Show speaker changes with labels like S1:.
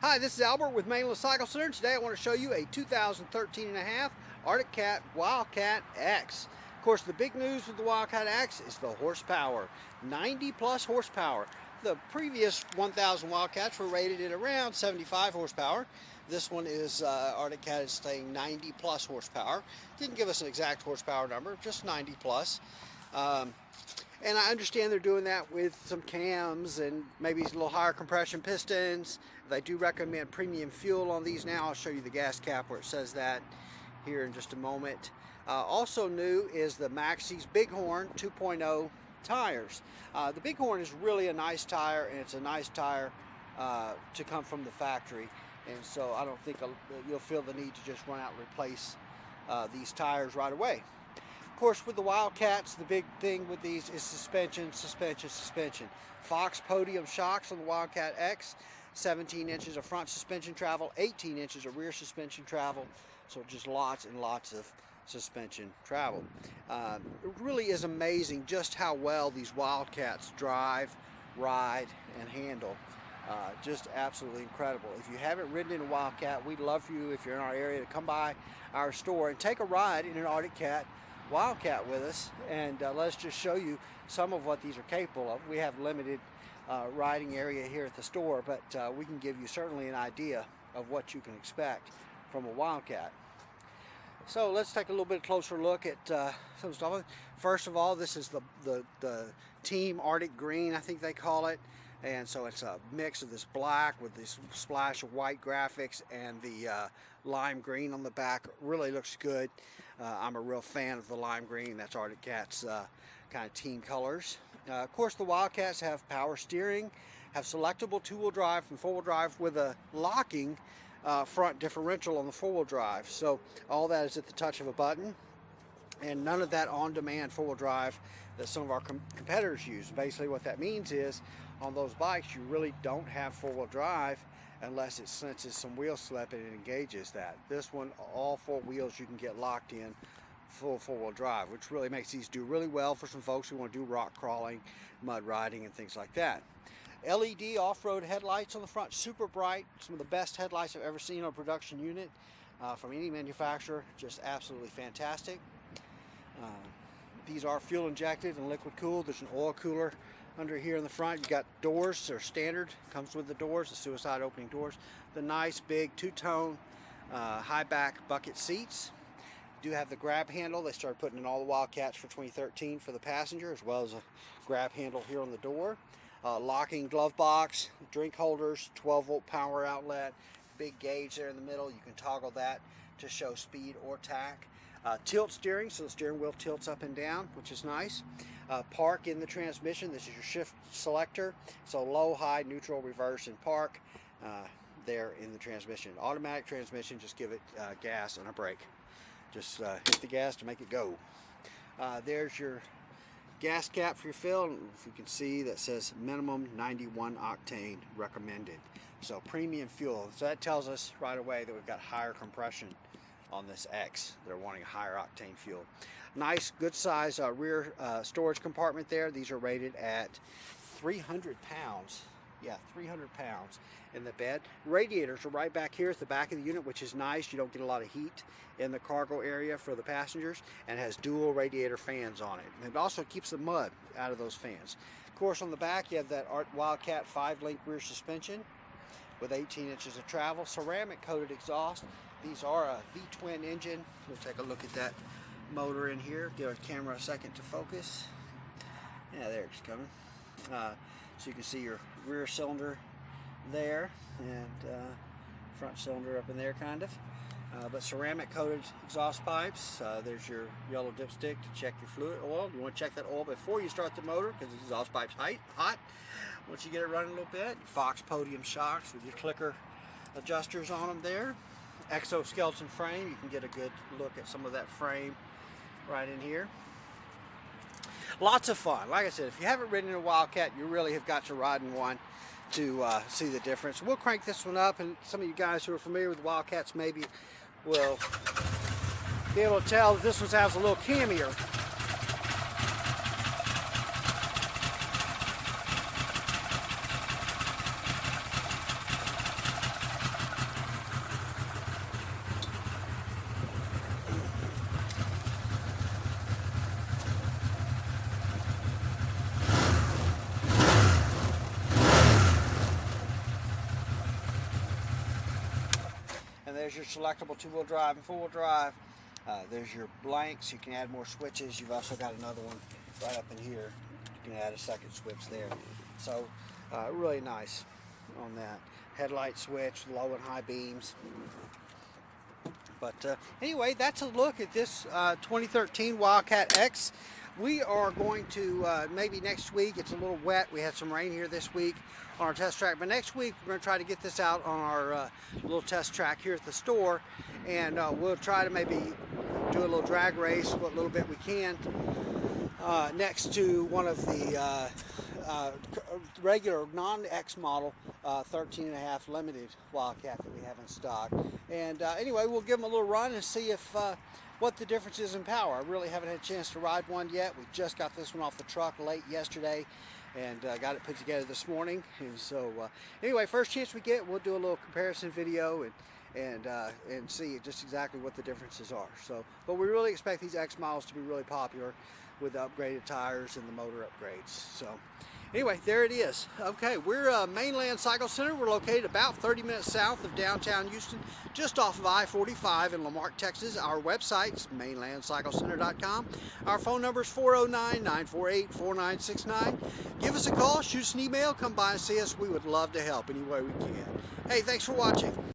S1: Hi, this is Albert with Mainland Cycle Center. Today I want to show you a 2013 and a half Arctic Cat Wildcat X. Of course, the big news with the Wildcat X is the horsepower, 90 plus horsepower. The previous 1000 Wildcats were rated at around 75 horsepower. This one is, Arctic Cat is saying 90 plus horsepower. Didn't give us an exact horsepower number, just 90 plus. And I understand they're doing that with some cams and maybe a little higher compression pistons. They do recommend premium fuel on these now. I'll show you the gas cap where it says that here in just a moment. Also new is the Maxxis Bighorn 2.0 tires. The Bighorn is really a nice tire, and it's a nice tire to come from the factory. And so I don't think you'll feel the need to just run out and replace these tires right away. Of course, with the Wildcats, the big thing with these is suspension. Fox podium shocks on the Wildcat X, 17 inches of front suspension travel, 18 inches of rear suspension travel, so just lots and lots of suspension travel. It really is amazing just how well these Wildcats drive, ride, and handle. Just absolutely incredible. If you haven't ridden in a Wildcat, we'd love for you, if you're in our area, to come by our store and take a ride in an Arctic Cat Wildcat with us, and let's just show you some of what these are capable of. We have limited riding area here at the store, but we can give you certainly an idea of what you can expect from a Wildcat. So let's take a little bit closer look at some stuff. First of all, this is the Team Arctic Green, I think they call it. And so it's a mix of this black with this splash of white graphics and the lime green on the back. Really looks good. I'm a real fan of the lime green. That's Arctic Cat's kind of team colors. Of course, the Wildcats have power steering, have selectable two-wheel drive and four-wheel drive with a locking front differential on the four-wheel drive. So all that is at the touch of a button, and none of that on-demand four-wheel drive that some of our competitors use. Basically what that means is, on those bikes, you really don't have four-wheel drive unless it senses some wheel slip and it engages that. This one, all four wheels you can get locked in full four-wheel drive, which really makes these do really well for some folks who want to do rock crawling, mud riding, and things like that. LED off-road headlights on the front, super bright. Some of the best headlights I've ever seen on a production unit from any manufacturer. Just absolutely fantastic. These are fuel injected and liquid cooled. There's an oil cooler under here in the front. You got doors, they're standard, comes with the doors, the suicide opening doors. The nice big two-tone high back bucket seats. You do have the grab handle. They started putting in all the Wildcats for 2013 for the passenger, as well as a grab handle here on the door. Locking glove box, drink holders, 12-volt power outlet, big gauge there in the middle. You can toggle that to show speed or tack. Tilt steering, so the steering wheel tilts up and down, which is nice. Park in the transmission. This is your shift selector. So low, high, neutral, reverse, and park there in the transmission. Automatic transmission, just give it gas and a brake. Just hit the gas to make it go. There's your gas cap for your fill. If you can see, that says minimum 91 octane recommended. So premium fuel. So that tells us right away that we've got higher compression on this X. They're wanting a higher octane fuel. Nice, good size rear storage compartment there. These are rated at 300 pounds. Yeah, 300 pounds in the bed. Radiators are right back here at the back of the unit, which is nice. You don't get a lot of heat in the cargo area for the passengers, and has dual radiator fans on it. And it also keeps the mud out of those fans. Of course, on the back, you have that Wildcat 5-link rear suspension with 18 inches of travel. Ceramic coated exhaust. These are a V-twin engine. We'll take a look at that motor in here. Give our camera a second to focus. Yeah, there it's coming. So you can see your rear cylinder there, and front cylinder up in there, kind of. But ceramic coated exhaust pipes. There's your yellow dipstick to check your fluid oil. You want to check that oil before you start the motor, because the exhaust pipe's hot. Once you get it running a little bit, Fox podium shocks with your clicker adjusters on them there. Exoskeleton frame. You can get a good look at some of that frame right in here. Lots of fun. Like I said, if you haven't ridden in a Wildcat, you really have got to ride in one to see the difference. We'll crank this one up, and some of you guys who are familiar with Wildcats maybe will be able to tell that this one has a little cammier. there's your selectable 2-wheel drive and 4-wheel drive. There's your blanks. You can add more switches. You've also got another one right up in here. You can add a second switch there. So really nice on that. Headlight switch, low and high beams. But anyway, that's a look at this 2013 Wildcat X. We are going to, maybe next week, it's a little wet. We had some rain here this week on our test track. But next week, we're going to try to get this out on our little test track here at the store. And we'll try to maybe do a little drag race, what little bit we can, next to one of the regular non-X model 13.5 limited Wildcat that we have in stock. And anyway, we'll give them a little run and see if what the difference is in power. I really haven't had a chance to ride one yet. We just got this one off the truck late yesterday and got it put together this morning. And so anyway, first chance we get, we'll do a little comparison video and see just exactly what the differences are. So, but we really expect these X models to be really popular with the upgraded tires and the motor upgrades. So anyway, there it is. Okay, we're Mainland Cycle Center. We're located about 30 minutes south of downtown Houston, just off of I-45 in LaMarque, Texas. Our website is mainlandcyclecenter.com. Our phone number is 409-948-4969. Give us a call, shoot us an email, come by and see us. We would love to help any way we can. Hey, thanks for watching.